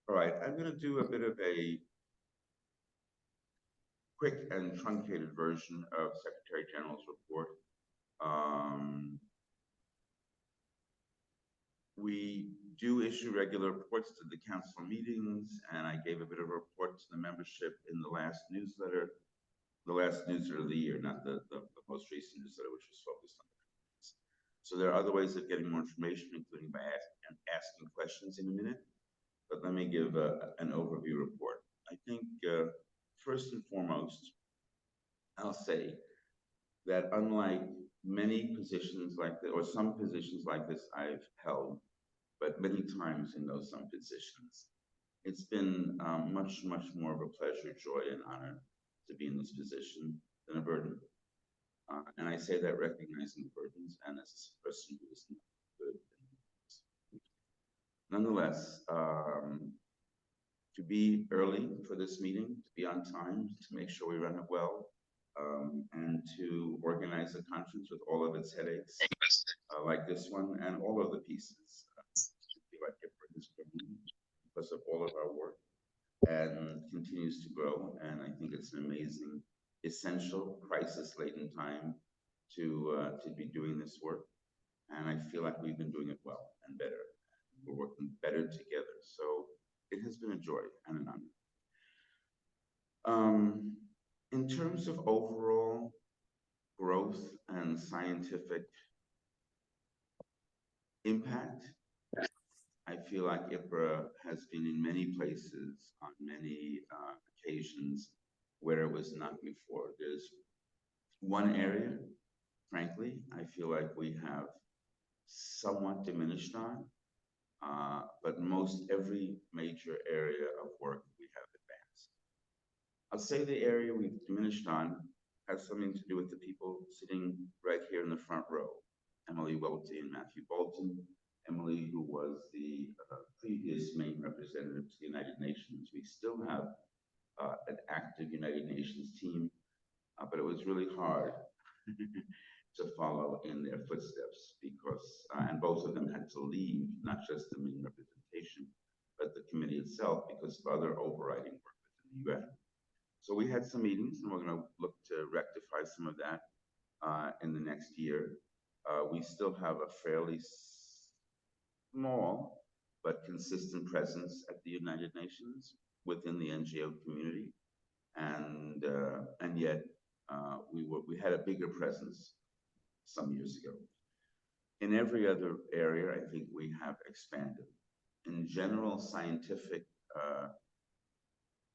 All right, I'm going to do a bit of a quick and truncated version of Secretary General's report. Um, we do issue regular reports to the council meetings, and I gave a bit of a report to the membership in the last newsletter of the year, not the most recent newsletter, which was focused on the committees. So there are other ways of getting more information, including by asking questions in a minute. But let me give an overview report. I think first and foremost, I'll say that unlike many positions like this, or some positions like this I've held, but many times in those some positions, it's been much, much more of a pleasure, joy, and honor to be in this position than a burden. And I say that recognizing the burdens and as a person who is not good. Nonetheless, to be early for this meeting, to be on time, to make sure we run it well, and to organize a conference with all of its headaches, like this one, and all of the pieces. I feel like Ipra is growing because of all of our work and continues to grow. And I think it's an amazing, essential, crisis-laden time to be doing this work. And I feel like we've been doing it well and better. We're working better together. So it has been a joy and an honor. In terms of overall growth and scientific impact, I feel like Ipra has been in many places on many occasions where it was not before. There's one area, frankly, I feel like we have somewhat diminished on, but most every major area of work we have advanced. I'll say the area we've diminished on has something to do with the people sitting right here in the front row. Emily Welty and Matthew Bolton. Emily, who was the previous main representative to the United Nations. We still have an active United Nations team, but it was really hard to follow in their footsteps because, and both of them had to leave, not just the main representation, but the committee itself because of other overriding work within the UN. So we had some meetings, and we're going to look to rectify some of that in the next year. We still have a fairly small but consistent presence at the United Nations within the NGO community, and yet we had a bigger presence some years ago. In every other area, I think we have expanded. In general, scientific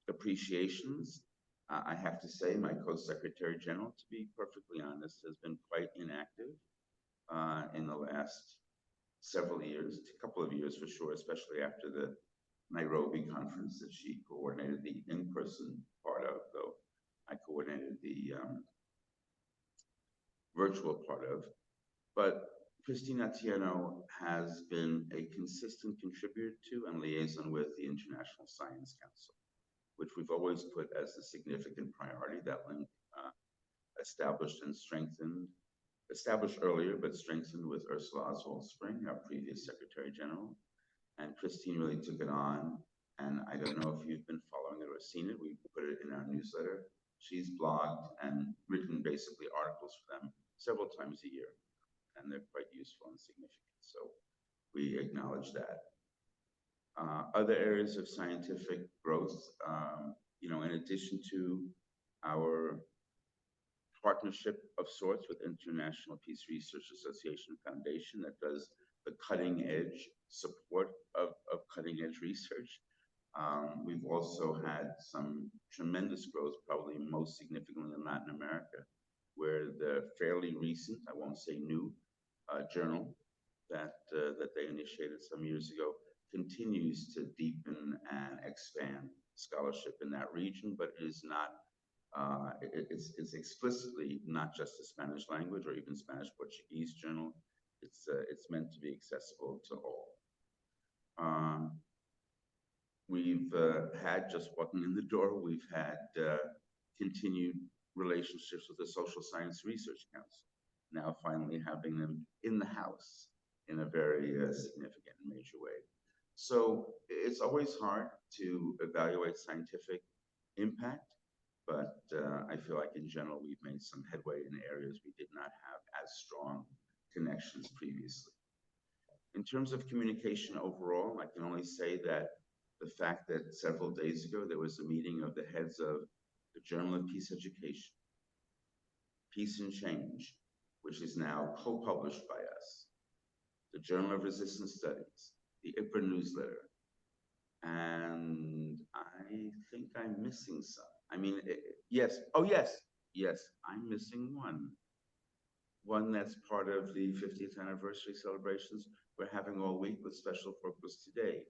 appreciations, I have to say my co-secretary general, to be perfectly honest, has been quite inactive in the last several years, a couple of years for sure, especially after the Nairobi conference that she coordinated the in-person part of, though I coordinated the virtual part of. But Christina Tierno has been a consistent contributor to and liaison with the International Science Council, which we've always put as a significant priority. That link established earlier, but strengthened with Ursula Oswald Spring, our previous Secretary General. And Christine really took it on. And I don't know if you've been following it or seen it. We put it in our newsletter. She's blogged and written basically articles for them several times a year. And they're quite useful and significant. So we acknowledge that. Other areas of scientific growth, in addition to our partnership of sorts with International Peace Research Association Foundation that does the cutting edge support of cutting edge research. We've also had some tremendous growth, probably most significantly in Latin America, where the fairly recent, I won't say new, journal that they initiated some years ago continues to deepen and expand scholarship in that region, but it is not it's explicitly not just a Spanish language or even Spanish Portuguese journal. It's meant to be accessible to all. We've had, just walking in the door, we've had continued relationships with the Social Science Research Council, now finally having them in the house in a very significant and major way. So it's always hard to evaluate scientific impact, but I feel like in general we've made some headway in areas we did not have as strong connections previously. In terms of communication overall, I can only say that the fact that several days ago there was a meeting of the heads of the Journal of Peace Education, Peace and Change, which is now co-published by us, the Journal of Resistance Studies, the Ipra newsletter, and I think I'm missing some. I mean, yes, oh yes, I'm missing one that's part of the 50th anniversary celebrations we're having all week with special focus today.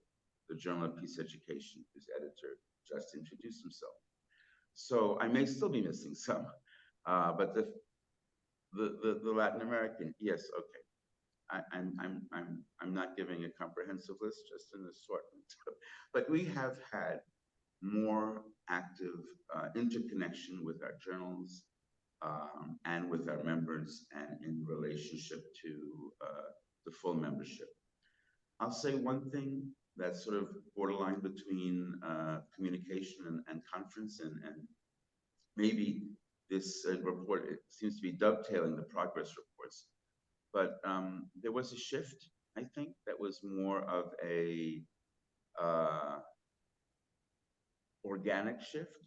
The Journal of Peace Education, whose editor just introduced himself. So I may still be missing some, but the Latin American, yes, okay. I'm not giving a comprehensive list, just an assortment. But we have had more active interconnection with our journals and with our members and in relationship to the full membership. I'll say one thing that's sort of borderline between communication and conference, and maybe this report, it seems to be dovetailing the progress reports, but there was a shift, I think, that was more of a organic shift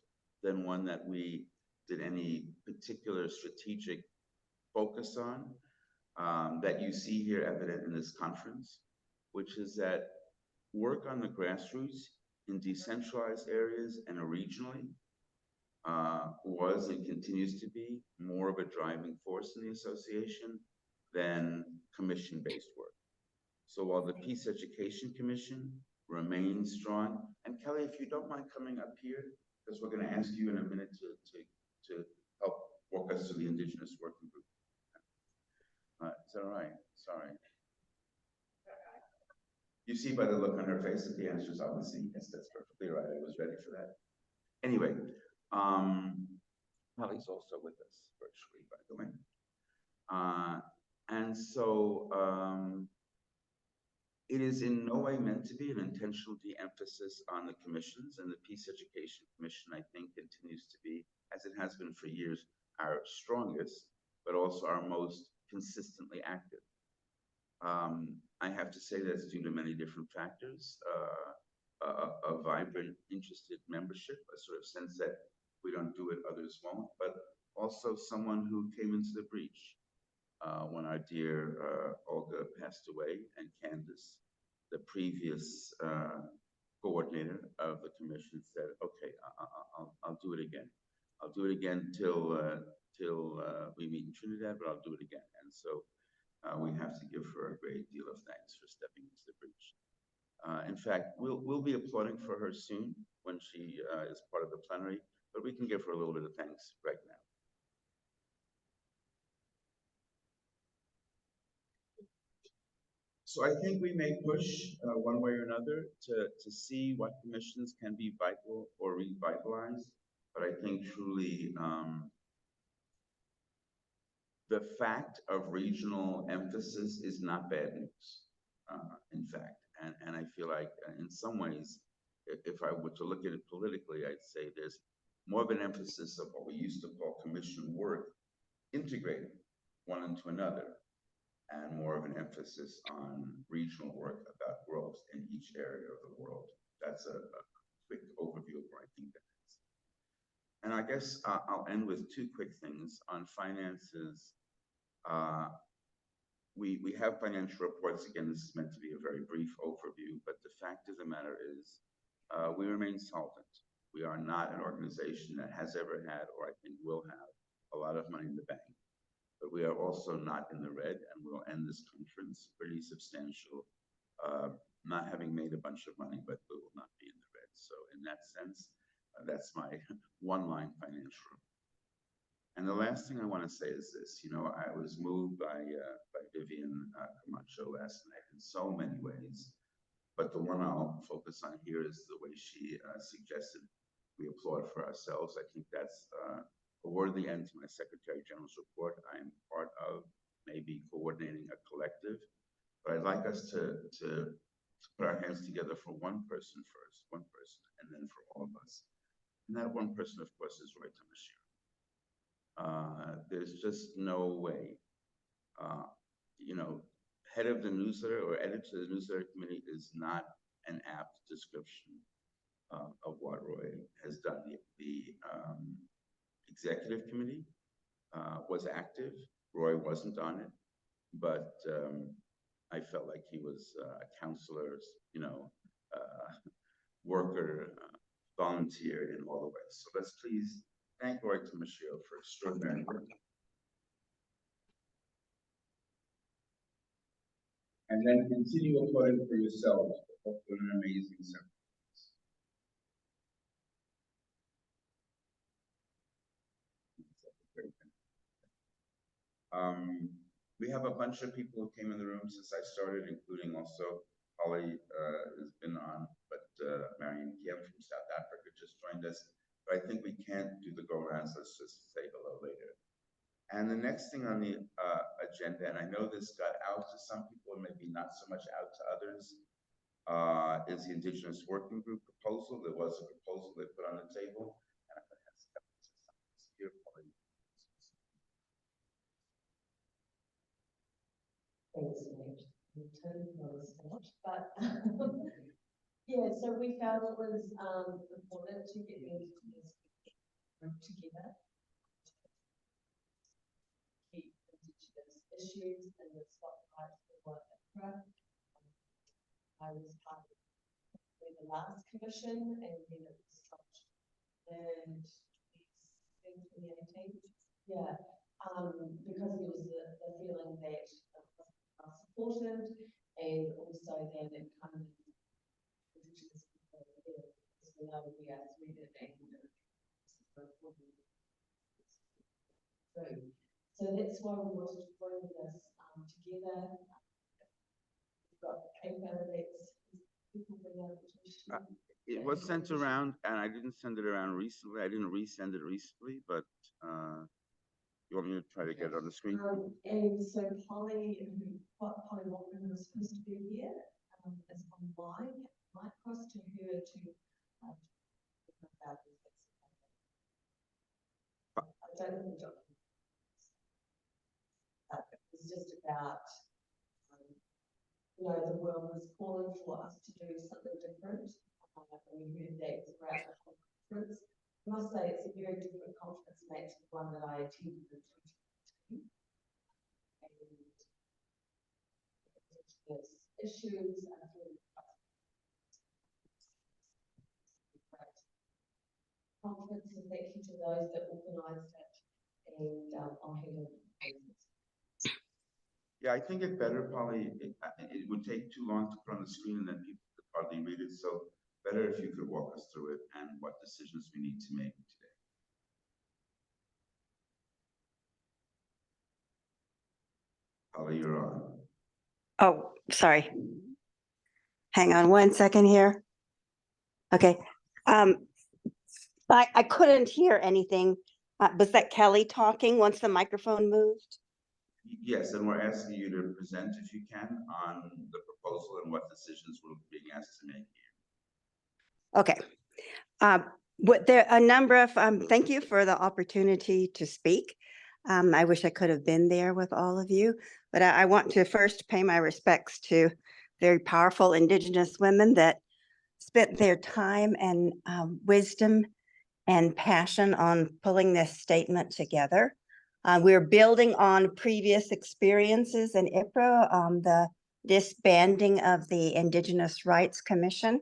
than one that we did any particular strategic focus on, that you see here evident in this conference, which is that work on the grassroots in decentralized areas and regionally was and continues to be more of a driving force in the association than commission-based work. So while the Peace Education Commission remains strong, and Kelly, if you don't mind coming up here, because we're going to ask you in a minute to help walk us through the Indigenous Working Group. Is that all right? Sorry. You see by the look on her face that the answer is obviously yes, that's perfectly right. I was ready for that. Anyway, Kelly's also with us virtually, by the way. And so it is in no way meant to be an intentional de-emphasis on the commissions, and the Peace Education Commission, I think, continues to be, as it has been for years, our strongest, but also our most consistently active. I have to say that's due to many different factors, a vibrant, interested membership, a sort of sense that we don't do it, others won't, but also someone who came into the breach when our dear Olga passed away, and Candace, the previous coordinator of the commission, said, okay, I'll do it again. I'll do it again till we meet in Trinidad, but I'll do it again. And so we have to give her a great deal of thanks for stepping into the breach. In fact, we'll be applauding for her soon when she is part of the plenary, but we can give her a little bit of thanks right now. So I think we may push one way or another to see what commissions can be vital or revitalized, but I think truly the fact of regional emphasis is not bad news, in fact. And I feel like in some ways, if I were to look at it politically, I'd say there's more of an emphasis of what we used to call commission work integrating one into another, and more of an emphasis on regional work about growth in each area of the world. That's a quick overview of where I think that is. And I guess I'll end with two quick things on finances. We have financial reports. Again, this is meant to be a very brief overview, but the fact of the matter is we remain solvent. We are not an organization that has ever had, or I think will have, a lot of money in the bank. But we are also not in the red, and we'll end this conference pretty substantial, not having made a bunch of money, but we will not be in the red. So in that sense, that's my one-line financial. And the last thing I want to say is this. You know, I was moved by Vivian Camacho last night in so many ways, but the one I'll focus on here is the way she suggested we applaud for ourselves. I think that's a worthy end to my Secretary General's report. I am part of maybe coordinating a collective, but I'd like us to to put our hands together for one person first, and then for all of us. And that one person, of course, is Roy Tamashiro. There's just no way, you know, head of the newsletter or editor of the newsletter committee is not an apt description of what Roy has done. The executive committee was active. Roy wasn't on it, but I felt like he was a counselor, you know, worker, volunteer in all the ways. So let's please thank Roy Tamashiro for extraordinary work. And then continue applauding for yourselves for an amazing 7 months. We have a bunch of people who came in the room since I started, including also Holly has been on, but Marion Kim from South Africa just joined us. But I think we can't do the go-rounds. Let's just say hello later. And the next thing on the agenda, and I know this got out to some people, maybe not so much out to others, is the Indigenous Working Group proposal. There was a proposal they put on the table. And I'm going to have some here. Thanks, Nate. But yeah, so we felt it was important to get the Indigenous group together, keep Indigenous issues in the spotlight for Ipra. I was part of the last commission, and then it was stopped. And these things for the 18th, yeah, because there was the feeling that supported, and also then it kind of Indigenous people here, because we know we are Sweden and so that's why we wanted to bring this together. We've got the paper that's people being able to share. It was sent around, and I didn't send it around recently. I didn't resend it recently, but you want me to try to get it on the screen? And so Polly Walker, who was supposed to be here, is online. It might cross to her to about this. I don't know the document. It was just about, you know, the world was calling for us to do something different. And we heard that throughout the whole conference. I must say it's a very different conference, Matt, to the one that I attended in 2015. And issues and conference, and thank you to those that organised it. And I'll hand over. Yeah, I think it better probably, it would take too long to put on the screen and then people could hardly read it. So better if you could walk us through it and what decisions we need to make today. Holly, you're on. Oh, sorry. Hang on 1 second here. Okay. I couldn't hear anything. Was that Kelly talking once the microphone moved? Yes, and we're asking you to present, if you can, on the proposal and what decisions we're being asked to make here. Okay. What there a number of thank you for the opportunity to speak. I wish I could have been there with all of you, but I want to first pay my respects to very powerful Indigenous women that spent their time and wisdom and passion on pulling this statement together. We're building on previous experiences in Ipra. The disbanding of the Indigenous Rights Commission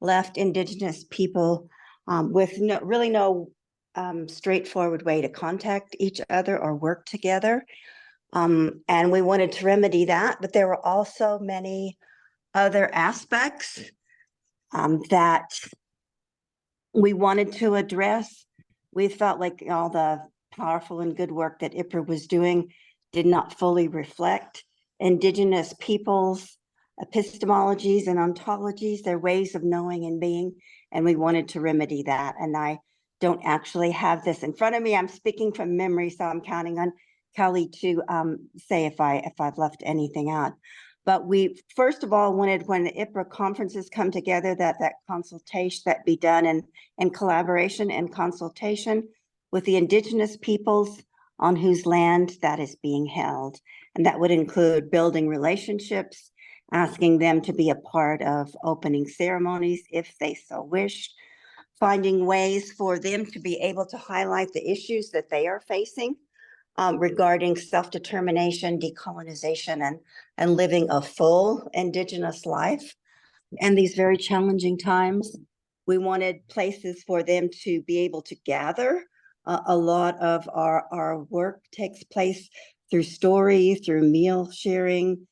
left Indigenous people with really no straightforward way to contact each other or work together. And we wanted to remedy that, but there were also many other aspects that we wanted to address. We felt like all the powerful and good work that Ipra was doing did not fully reflect Indigenous peoples' epistemologies and ontologies, their ways of knowing and being, and we wanted to remedy that. And I don't actually have this in front of me. I'm speaking from memory, so I'm counting on Kelly to say if I've left anything out. But we, first of all, wanted when the Ipra conferences come together, that consultation that be done in collaboration and consultation with the indigenous peoples on whose land that is being held. And that would include building relationships, asking them to be a part of opening ceremonies if they so wished, finding ways for them to be able to highlight the issues that they are facing regarding self-determination, decolonization, and living a full Indigenous life in these very challenging times. We wanted places for them to be able to gather. A lot of our work takes place through story, through meal sharing.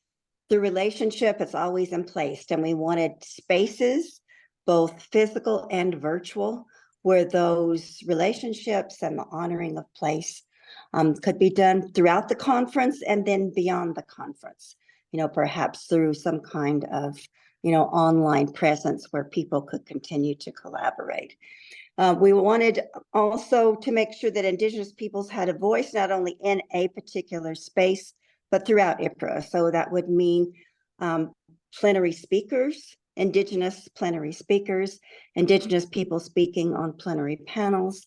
The relationship is always in place, and we wanted spaces, both physical and virtual, where those relationships and the honoring of place could be done throughout the conference and then beyond the conference, perhaps through some kind of, online presence where people could continue to collaborate. We wanted also to make sure that Indigenous peoples had a voice, not only in a particular space, but throughout Ipra. So that would mean plenary speakers, Indigenous plenary speakers, Indigenous people speaking on plenary panels,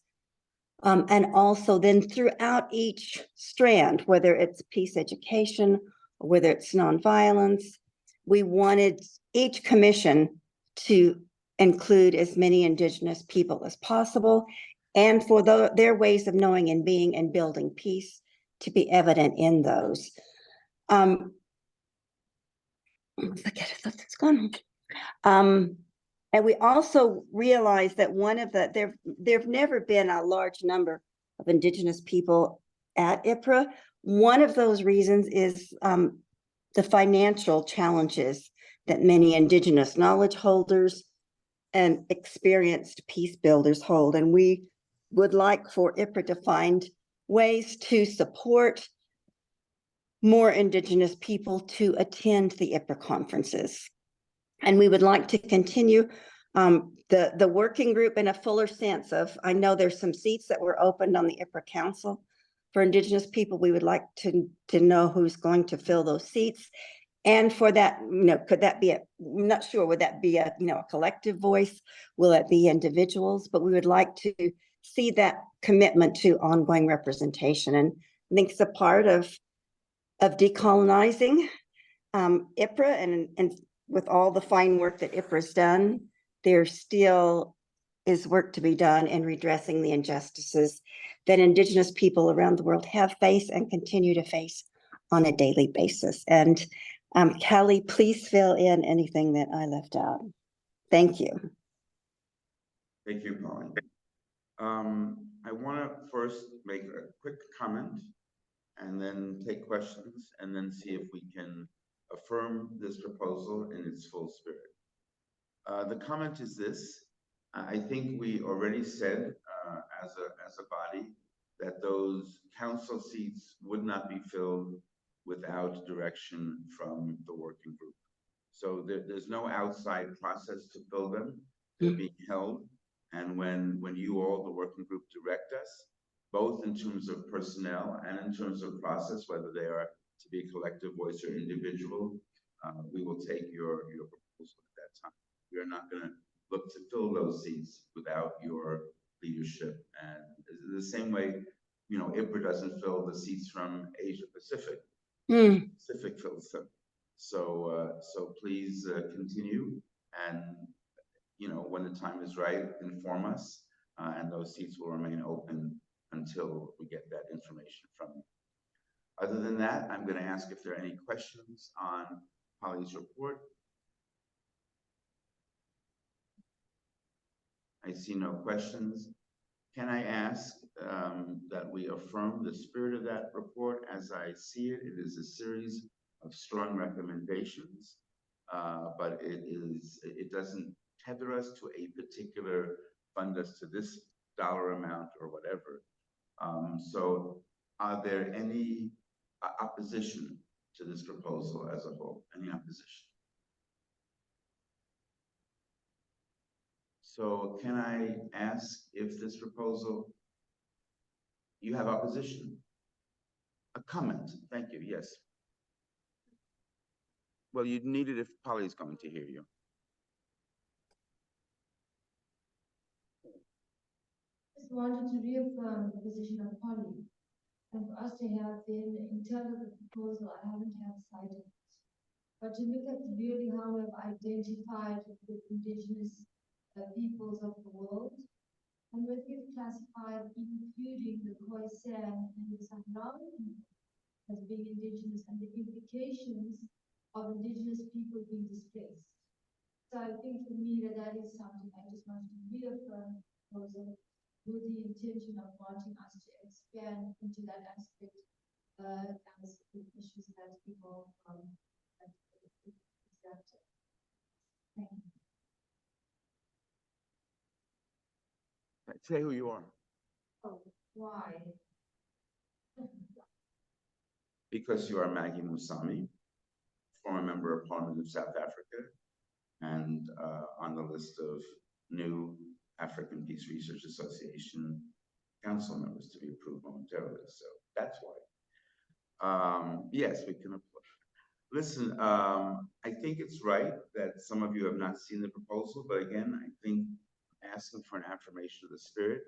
and also then throughout each strand, whether it's peace education, or whether it's nonviolence, we wanted each commission to include as many Indigenous people as possible, and for their ways of knowing and being and building peace to be evident in those. It's gone. And we also realized that there've never been a large number of Indigenous people at Ipra. One of those reasons is the financial challenges that many Indigenous knowledge holders and experienced peace builders hold. And we would like for Ipra to find ways to support more Indigenous people to attend the Ipra conferences. And we would like to continue the working group in a fuller sense of, I know there's some seats that were opened on the Ipra Council for Indigenous people. We would like to know who's going to fill those seats. And for that, could that be I'm not sure, would that be a collective voice? Will it be individuals? But we would like to see that commitment to ongoing representation. And I think it's a part of decolonizing Ipra, and with all the fine work that Ipra's done, there still is work to be done in redressing the injustices that Indigenous people around the world have faced and continue to face on a daily basis. And Kelly, please fill in anything that I left out. Thank you. Thank you, Pauline. I want to first make a quick comment and then take questions and then see if we can affirm this proposal in its full spirit. The comment is this: I think we already said as a body that those council seats would not be filled without direction from the working group. So there's no outside process to fill them. They're being held, and when you all, the working group, direct us, both in terms of personnel and in terms of process, whether they are to be a collective voice or individual, we will take your proposal at that time. We are not going to look to fill those seats without your leadership. And the same way, Ipra doesn't fill the seats from Asia Pacific. Pacific fills them. So please continue, and when the time is right, inform us, and those seats will remain open until we get that information from you. Other than that, I'm going to ask if there are any questions on Holly's report. I see no questions. Can I ask that we affirm the spirit of that report as I see it? It is a series of strong recommendations, but it doesn't tether us to a particular fund us to this dollar amount or whatever. So are there any opposition to this proposal as a whole? Any opposition? So can I ask if this proposal, you have opposition? A comment, thank you, yes. Well, you'd need it if Polly's going to hear you. Just wanted to reaffirm the position of Polly. And for us to have been internal to the proposal, I haven't had sight of it. But to look at really how we've identified the indigenous peoples of the world, and when we've classified including the Khoisan and the Sahrawi people as being indigenous and the implications of indigenous people being displaced. So I think for me that is something I just wanted to reaffirm the proposal with the intention of wanting us to expand into that aspect as the issues that evolve from that. Thank you. Say who you are. Oh, why? Because you are Maggie Musami, former member of Parliament of South Africa, and on the list of new African Peace Research Association council members to be approved momentarily. So that's why. Yes, we can apply. Listen, I think it's right that some of you have not seen the proposal, but again, I think asking for an affirmation of the spirit.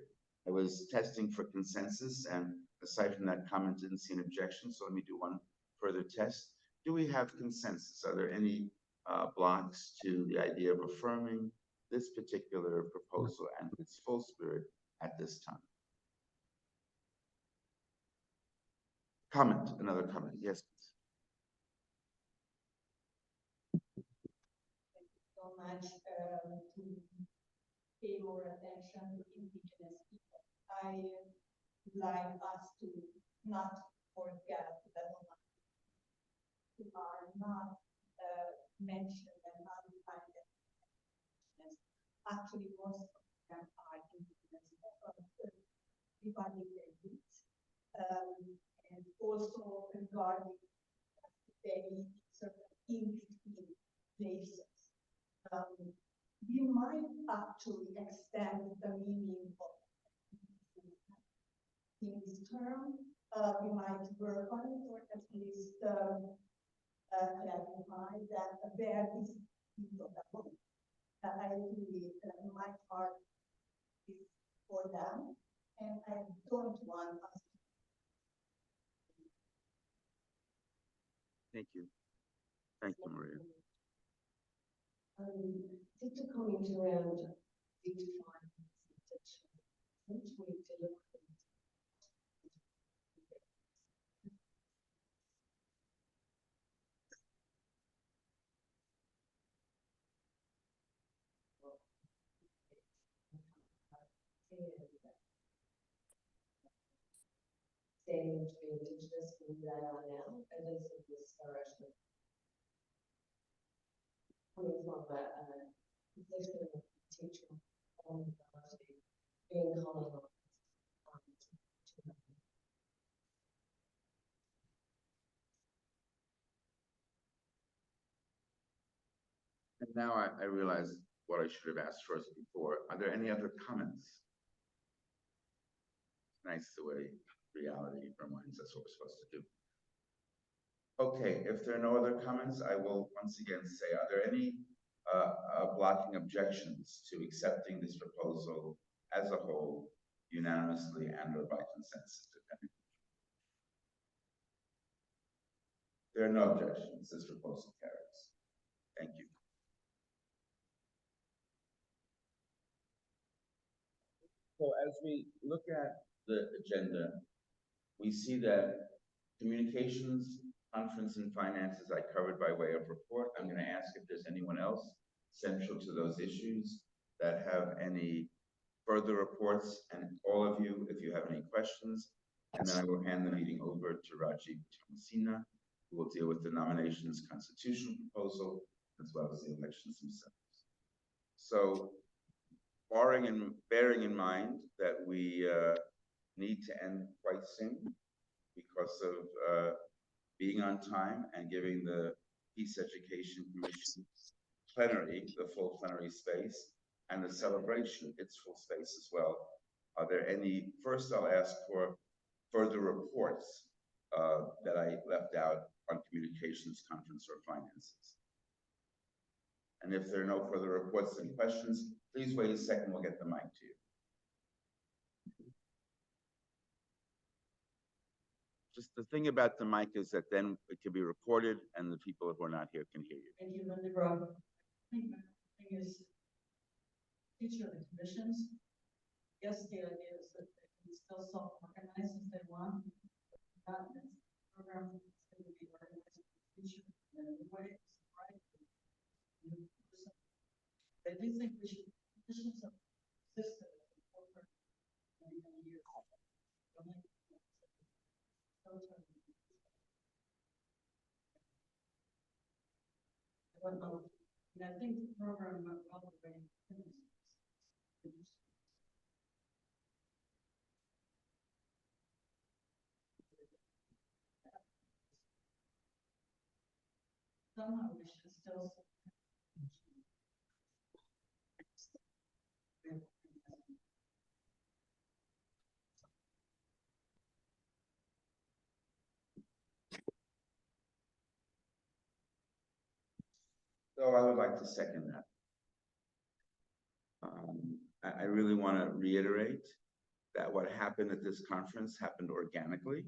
I was testing for consensus, and aside from that comment, didn't see an objection. So let me do one further test. Do we have consensus? Are there any blocks to the idea of affirming this particular proposal and its full spirit at this time? Comment, another comment, yes. Thank you so much to pay more attention to indigenous people. I would like us to not forget that who are not mentioned and not defined as indigenous. Actually, most of them are indigenous regarding their needs. And also regarding they sort of in between places. We might actually extend the meaning of in this term. We might work on it, or at least clarify that there is people that want. I really, my heart is for them, and I don't want us. Thank you. Thank you, Maria. Just to comment around redefine addiction, which we deliver. Standing to be indigenous from where they are now, and this is this direction. Coming from a position of teaching on university, being colonized. And now I realize what I should have asked first before. Are there any other comments? It's nice the way reality reminds us what we're supposed to do. Okay, if there are no other comments, I will once again say, are there any blocking objections to accepting this proposal as a whole, unanimously and or by consensus? There are no objections. This proposal carries. Thank you. So as we look at the agenda, we see that communications, conference, and finances I covered by way of report. I'm going to ask if there's anyone else central to those issues that have any further reports, and all of you, if you have any questions, and then I will hand the meeting over to Rajiv Thomasina, who will deal with the nominations constitutional proposal, as well as the elections themselves. So, bearing in mind that we need to end quite soon because of being on time and giving the Peace Education Commission plenary, the full plenary space, and the celebration, its full space as well. Are there any, first I'll ask for further reports that I left out on communications, conference, or finances. And if there are no further reports and questions, please wait a second, we'll get the mic to you. Just the thing about the mic is that then it can be recorded and the people who are not here can hear you. Thank you, Linda Grove. I think my thing is future of the commissions. Yes, the idea is that they can still self-organize if they want. Not this program is going to be organized in the future in a way, right? I do think we should, commissions have existed in corporate many, many years. I don't know, and I think the program went well the way it is. Somehow we should still. So I would like to second that. I really want to reiterate that what happened at this conference happened organically.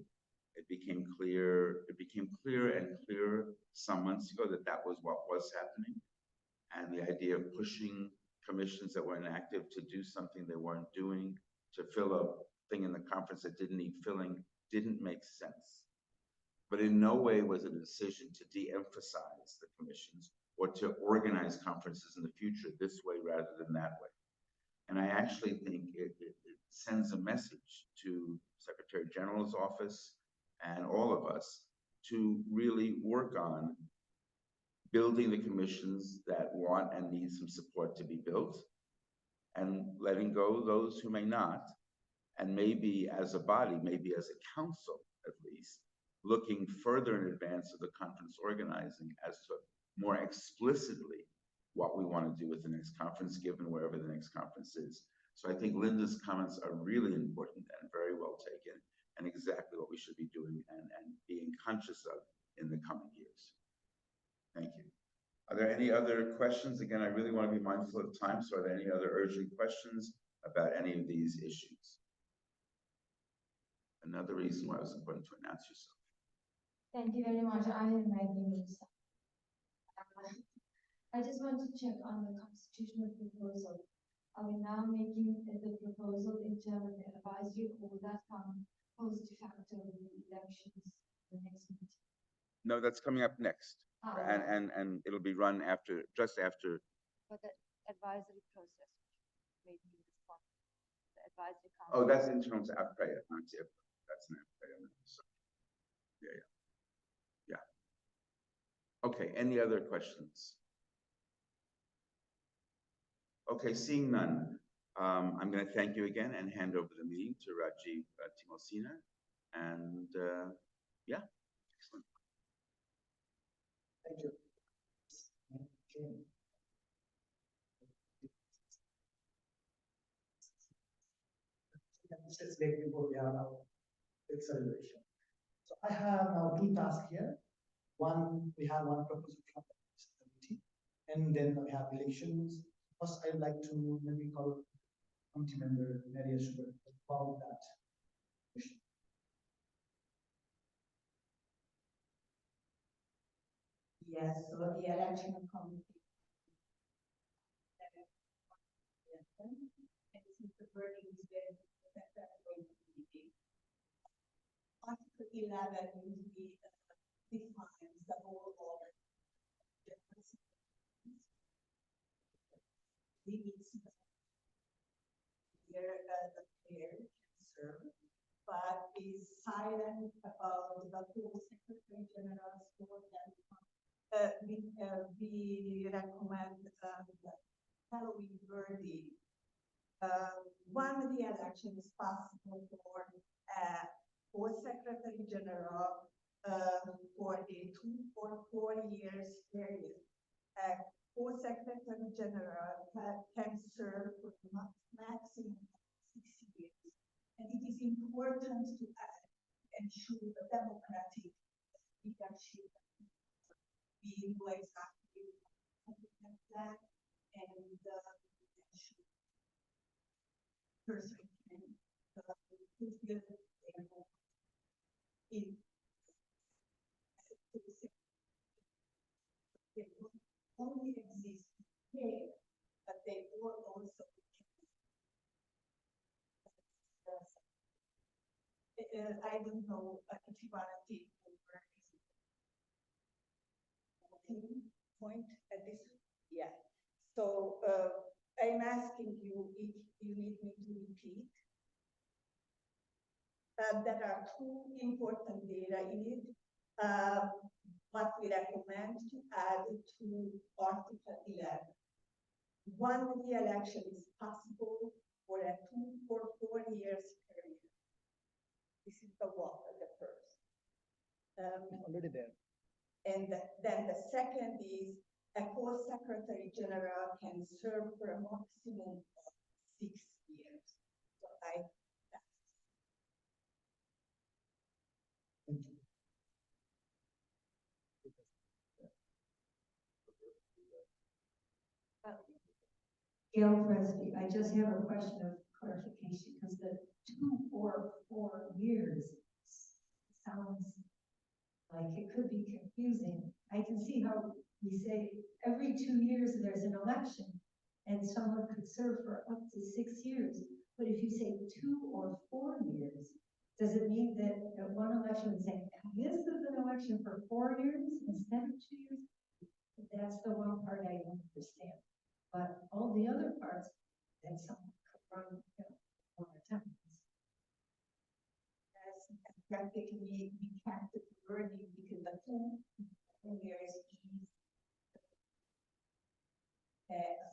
It became clearer and clearer some months ago that that was what was happening. And the idea of pushing commissions that were inactive to do something they weren't doing, to fill a thing in the conference that didn't need filling, didn't make sense. But in no way was it a decision to de-emphasize the commissions or to organize conferences in the future this way rather than that way. And I actually think it sends a message to Secretary General's office and all of us to really work on building the commissions that want and need some support to be built, and letting go those who may not, and maybe as a body, maybe as a council at least, looking further in advance of the conference organizing as to more explicitly what we want to do with the next conference, given wherever the next conference is. So I think Linda's comments are really important and very well taken, and exactly what we should be doing and being conscious of in the coming years. Thank you. Are there any other questions? Again, I really want to be mindful of time, so are there any other urgent questions about any of these issues? Another reason why it was important to announce yourself. Thank you very much. I am Maggie. I just want to check on the constitutional proposal. Are we now making the proposal into an advisory, or will that come post facto with the elections, the next meeting? No, that's coming up next. And it'll be run after, just after. For the advisory process, maybe in this one, the advisory council. Oh, that's in terms of Ipra, not Ipra. That's an Ipra. So, yeah. Okay, any other questions? Okay, seeing none, I'm going to thank you again and hand over the meeting to Rajiv Timosina. And yeah, excellent. Thank you. Okay. Let's make before we have our big celebration. So I have now 2 tasks here. One, we have one proposal from the committee, and then we have elections. First, I'd like to maybe call committee member Maria Sugar about that. Yes, so the election committee. And since the wording is very Article 11 usually defines the whole order. Limits here the player can serve, but is silent about the full Secretary General's role. We recommend the following wording. One re-election is possible for Secretary General for a 4 years period. For Secretary General can serve for maximum 6 years. And it is important to ensure the democratic leadership person can fulfill their role in they will only exist here, but they will also I don't know if you want to take over point at this. Yeah. So I'm asking you if you need me to repeat. There are two important data in it. What we recommend to add to Article 11. One re-election is possible for a 2 or 4 years period. This is the one, the first. Already there. And then the second is a co-secretary general can serve for a maximum of 6 years. So Thank you. Gail Presley, I just have a question of clarification, because the 2 or 4 years sounds like it could be confusing. I can see how we say every 2 years there's an election and someone could serve for up to 6 years. But if you say 2 or 4 years, does it mean that at one election we say, this is an election for 4 years instead of 2 years? That's the one part I don't understand. But all the other parts, that someone could run, one at a time. practically we kept the wording because the 2 years is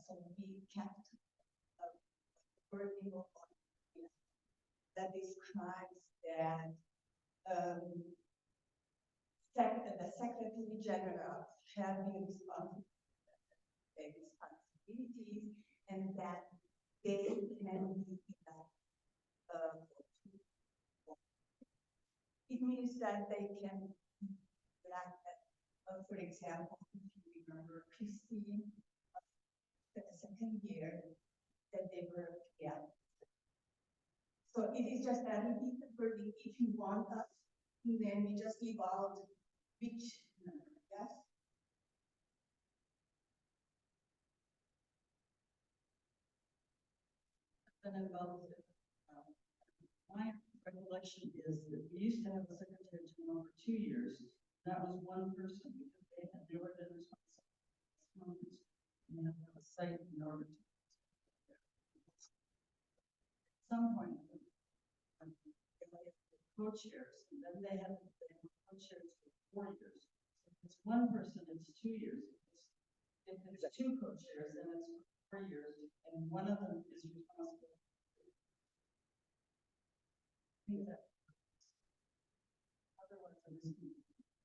so we kept wording of that describes that the Secretary General shall be responsible for their responsibilities and that they can be it means that they can, like, for example, if you remember Christine, the second year that they were together. So it is just that repeat the wording if you want us, and then we just leave out which number, yes? And about my recollection is that we used to have a secretary general for 2 years. That was one person because they were the responsible and they have a site in order to. At some point, co-chairs, and then they have co-chairs for 4 years. So if it's one person, it's 2 years. If it's 2 co-chairs, then it's 4 years, and one of them is responsible.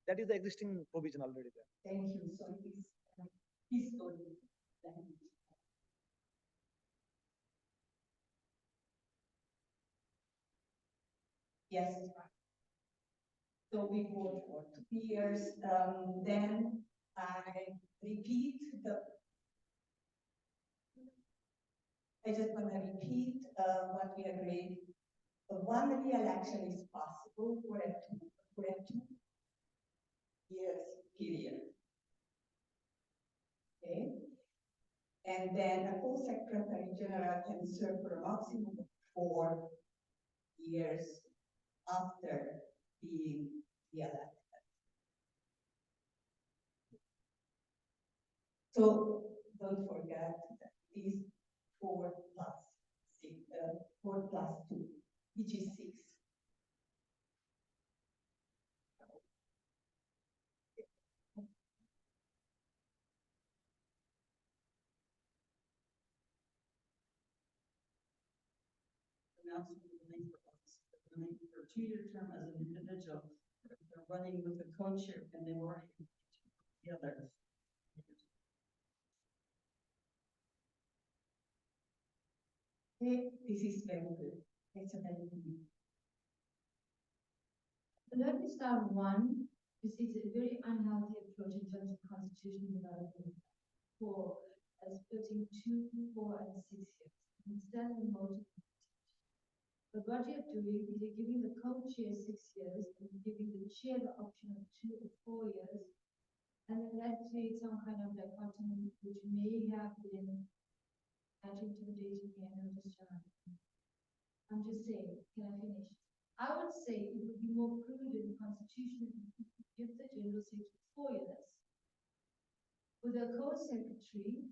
That is the existing provision already there. Thank you. So he's good. Yes, right. So we vote for 2 years. Then I repeat I just want to repeat what we agreed. One re-election is possible for a 2 years period. Okay. And then a co-secretary general can serve for a maximum of 4 years after being re-elected. So don't forget that these 4 plus 6, 4 plus 2, which is 6. Running for a 2-year term as an individual, if they're running with a co-chair and they were together. Okay, this is very good. It's a very good. Let me start one. This is a very unhealthy approach in terms of constitutional development for as splitting 2, 4, and 6 years. Understand the motive. But what you're doing is you're giving the co-chair 6 years and you're giving the chair the option of 2 or 4 years. And then that creates some kind of dichotomy which may have been intimidating me, and I'm just saying, can I finish? I would say it would be more prudent constitutionally if you give the general secretary 4 years. With a co-secretary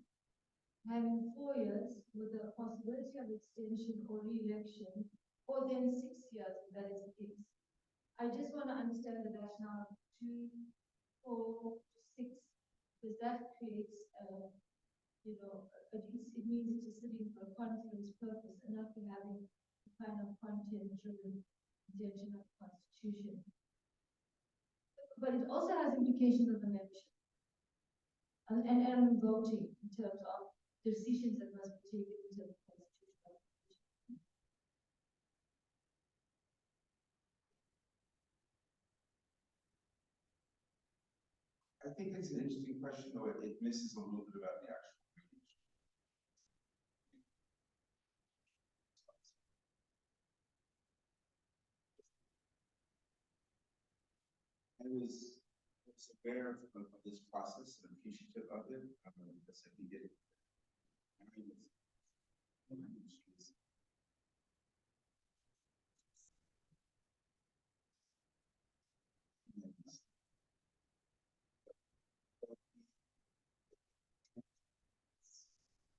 having 4 years with the possibility of extension or re-election, or then 6 years, if that is the case. I just want to understand the rationale of 2, 4 to 6, because that creates, it means it's just sitting for a conference purpose and not for having the kind of content-driven intention of the Constitution. But it also has implications of the membership and voting in terms of decisions that must be taken in terms of constitutional. I think it's an interesting question, though it misses a little bit about the actual range. I was aware of this process and appreciative of it, because I think it, I mean,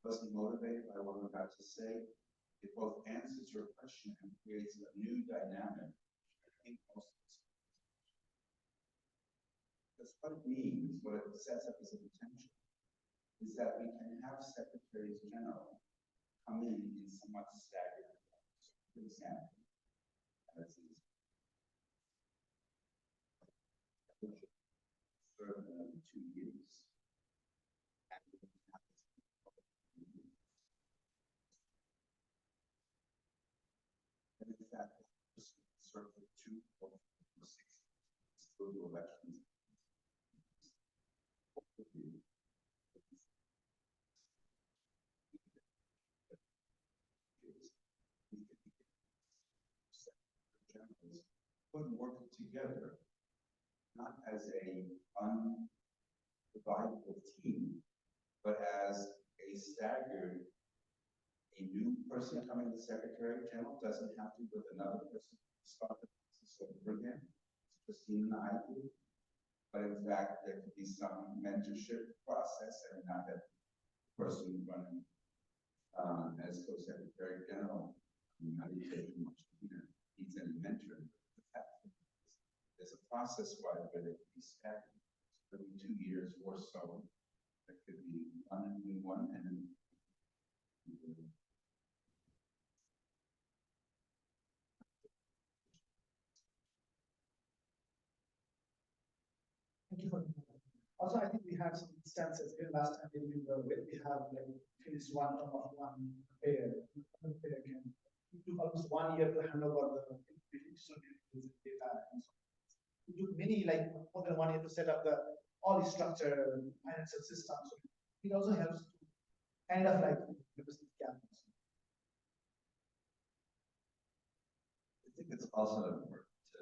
wasn't motivated by what I'm about to say. It both answers your question and creates a new dynamic. I think most of us. Because what it means, what it sets up as a potential, is that we can have secretaries general come in somewhat staggered. For example, as is serve another 2 years. And in fact, serve for 2 or 6 still do elections. Put work together, not as a undividable team, but as a staggered, a new person coming to Secretary General doesn't have to with another person start the process over again. Christine and I do. But in fact, there could be some mentorship process and not that person running as co-secretary general. Not taking much, needs any mentoring. There's a process why it could be staggered. Every 2 years or so, there could be one and then. Thank you for. Also, I think we have some instances here last time we were with, we have like finished one term of one pair. Can it took almost 1 year to hand over the data and so on. It took many like more than 1 year to set up all the structure financial systems. So it also helps to kind of like represent the gap. I think it's also important to,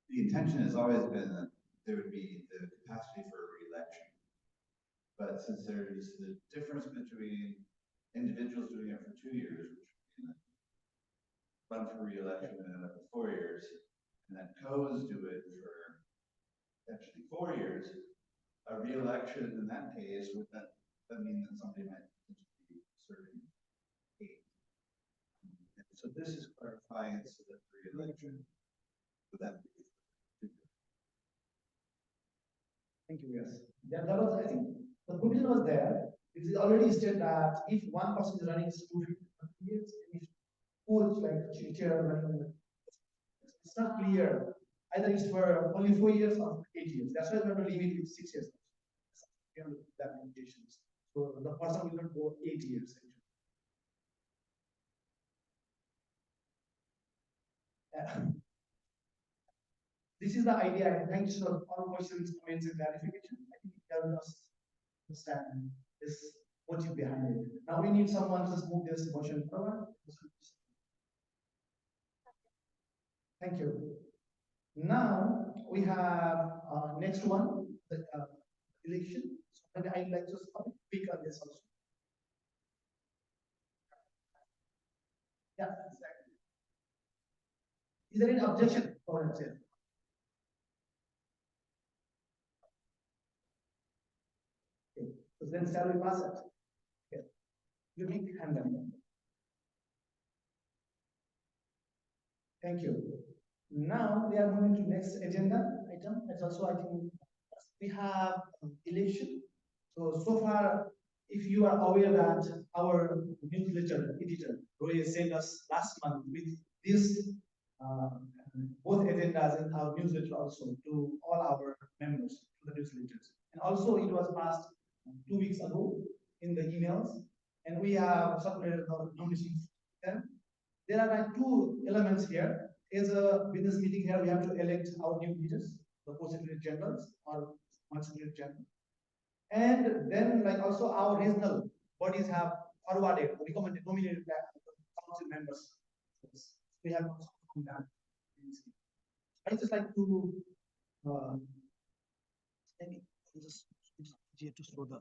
the intention has always been that there would be the capacity for a re-election. But since there's the difference between individuals doing it for 2 years, which would run for re-election and end up with 4 years, and then co's do it for potentially 4 years, a re-election in that case would that mean that somebody might be serving 8. And so this is clarifying it so that re-election would that be. Thank you, yes. That was, I think, the provision was there. It is already stated that if one person is running 250 years, and if 4 like chair running, it's not clear. Either it's for only 4 years or 8 years. That's why we have to leave it with 6 years. We have that limitations. So the person will not go 8 years. This is the idea, and thanks for all questions, comments, and clarification. I think that was understand this motive behind it. Now we need someone to move this motion forward. Thank you. Now we have next one, the election. So maybe I'd like to speak on this also. Yeah, exactly. Is there any objection for it? Okay. So then shall we pass it? Okay. You make the hand up. Thank you. Now we are moving to next agenda item. It's also, I think, we have election. So far, if you are aware that our newsletter editor, Roy, sent us last month with this uh, both agendas in our newsletter also to all our members to the newsletters. And also it was passed 2 weeks ago in the emails, and we have circulated our nominations. There are like two elements here. As a business meeting here, we have to elect our new leaders, the co-secretary generals or one secretary general. And then like also our regional bodies have forwarded, recommended, nominated council members. We have also done that. I just like to maybe just here to show the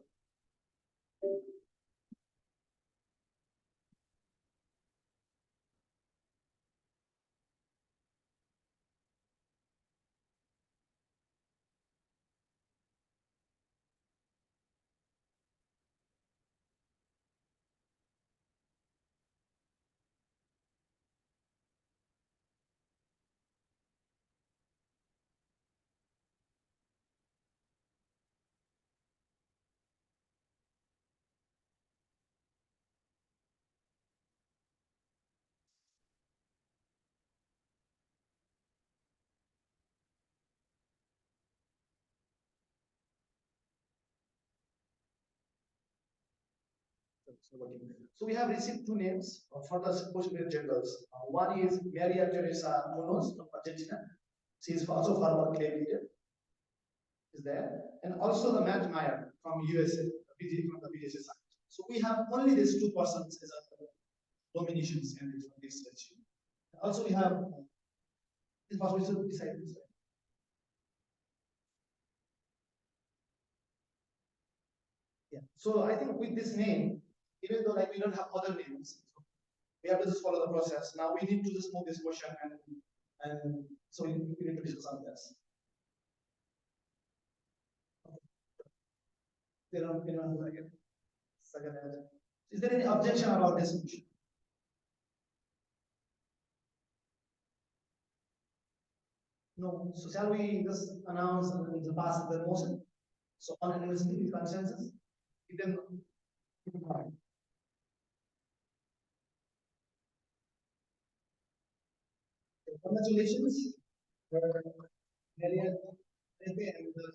so we have received two names for the secretary generals. One is Maria Teresa Munoz from Argentina. She is also former claim leader. Is there, and also the Matt Meyer from USA, from the BDC side. So we have only these two persons as a nominations candidate for this election. Also, we have this was also decided. Yeah. So I think with this name, even though like we don't have other names, we have to just follow the process. Now we need to just move this motion and so we need to discuss on this. They don't again. Is there any objection about this motion? No. So shall we just announce and to pass the motion? So unanimously with consensus, then congratulations, Maria and the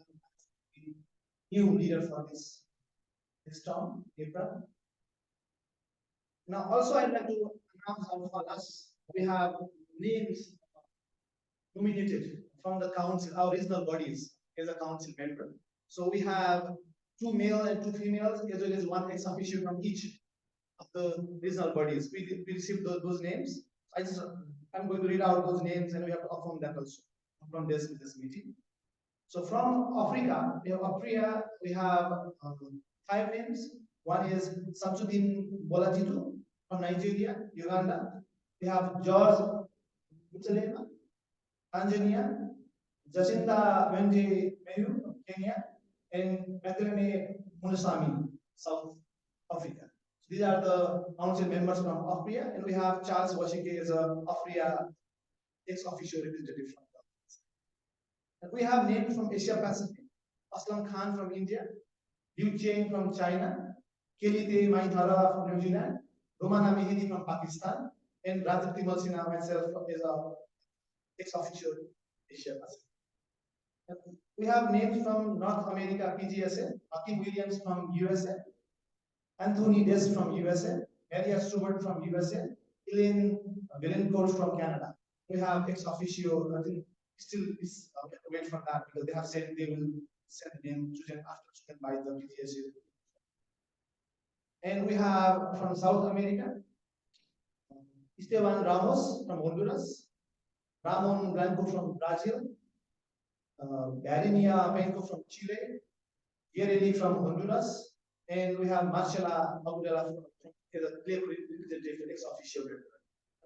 new leader for this town, Ipra. Now, also I'd like to announce for us, we have names nominated from the council, our regional bodies as a council member. So we have 2 male and 2 females, as well as 1 ex officio from each of the regional bodies. We received those names. I'm going to read out those names and we have to affirm that also from this meeting. So from Africa, we have Apria, we have 5 names. One is Samsudin Bolatitu from Nigeria, Uganda. We have George Mutsalema, Tanzania, Jacinta Wende Meyu from Kenya, and Magdalene Munasami, South Africa. So these are the council members from Africa, and we have Charles Washike as a Africa ex-officio representative from the. And we have names from Asia Pacific: Aslam Khan from India, Liu Cheng from China, Kelite Maithara from New Zealand, Romana Mehdi from Pakistan, and Rajat Timal Sinha, myself as a ex-officio Asia Pacific. And we have names from North America, PGSA, Hakim Williams from USA, Anthony Des from USA, Maria Stewart from USA, Elaine Villencourt from Canada. We have ex officio, I think still is wait for that because they have said they will send the name chosen after chosen by the PTSU. And we have from South America, Esteban Ramos from Honduras, Ramon Blanco from Brazil, Garinia Penco from Chile, Yereli from Honduras, and we have Marcela Aguilera from the clay representative ex-official.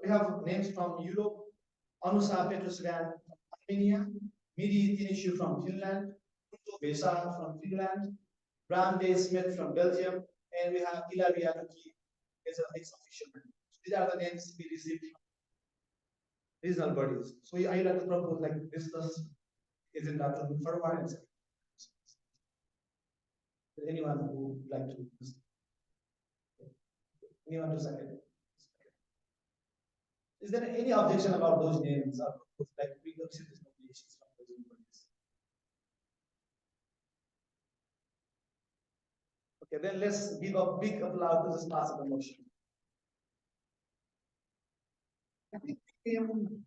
We have names from Europe, Anusa Petrosyan from Armenia, Miri Tinishu from Finland, Ruto Besa from Finland, Bram Day Smith from Belgium, and we have Ilaria Tuki as an ex-official. These are the names we received from regional bodies. So I like to propose like discuss agenda to move forward and anyone who would like to anyone to second? Is there any objection about those names or like we consider these nominations from those bodies? Okay, then let's give a big applause to this possible motion. I think in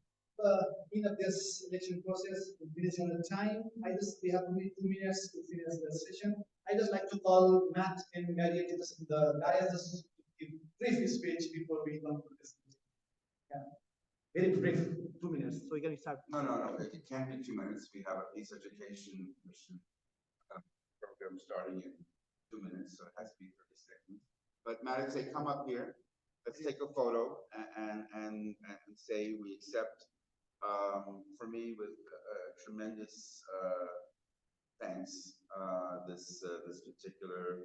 of this election process, finishing the time. We have only 2 minutes to finish the session. I just like to call Matt and Mary to the dais just to give brief speech before we conclude this. Yeah. Very brief, 2 minutes. So we can start. No, it can't be 2 minutes. We have a peace education mission program starting in 2 minutes, so it has to be 30 seconds. But Matt, say come up here. Let's take a photo and say we accept. For me, with tremendous thanks, this particular.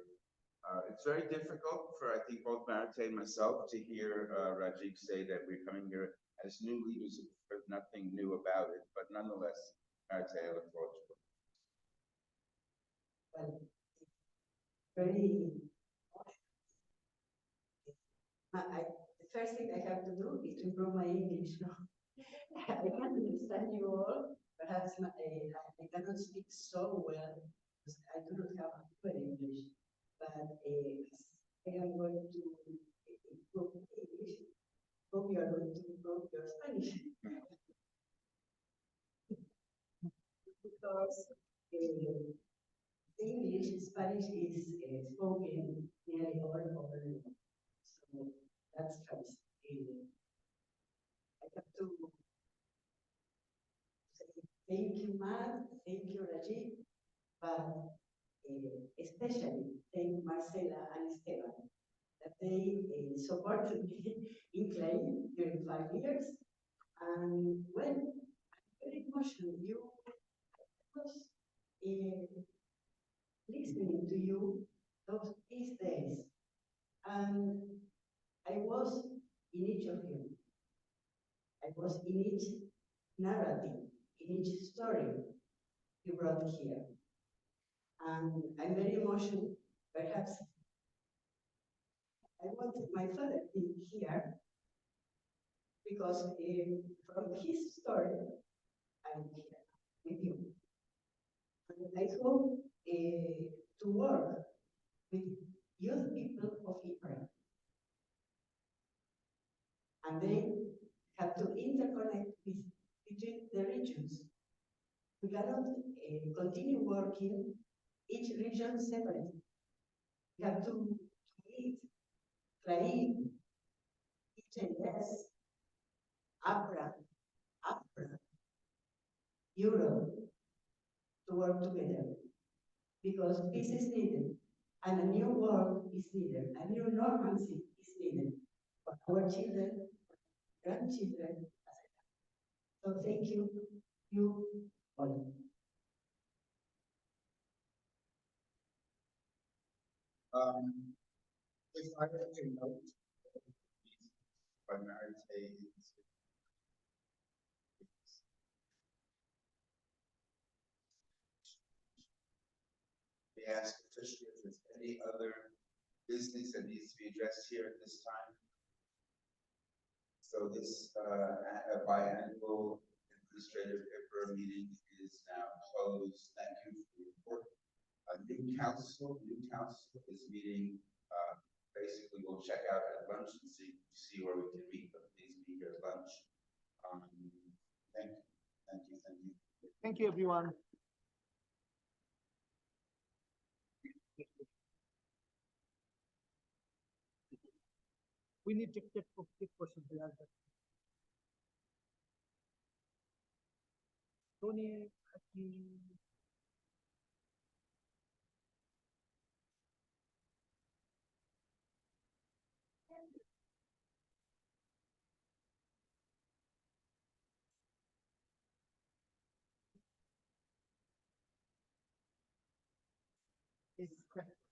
It's very difficult for I think both Marite and myself to hear Rajiv say that we're coming here as new leaders. There's nothing new about it, but nonetheless, Marite, I look forward to it. Well, very. The first thing I have to do is to improve my English. No? I can understand you all. Perhaps I cannot speak so well because I do not have a good English. But I am going to improve English. Hope you are going to improve your Spanish. Because English, Spanish is spoken nearly all over the world. So that's first. I have to say thank you, Matt, thank you, Rajiv, but especially thank Marcela and Esteban that they supported me in claim during 5 years. And well, I'm very emotional. I was listening to you these days, and I was in each of you. I was in each narrative, in each story you brought here. And I'm very emotional. Perhaps I wanted my father to be here because from his story, I'm here with you. And I hope to work with youth people of Ipra. And they have to interconnect between the regions. We cannot continue working each region separately. We have to meet, Clay, EJS, Ipra, Europe, to work together. Because peace is needed, and a new world is needed, a new normalcy is needed for our children, grandchildren. So thank you, you all. If I were to note, by Marite, we ask officially if there's any other business that needs to be addressed here at this time. So this biannual administrative Ipra meeting is now closed. Thank you for your report. New council is meeting. Basically, we'll check out at lunch and see where we can meet, but please be here at lunch. Thank you. Thank you, everyone. We need to take person to that. Tony, is correct.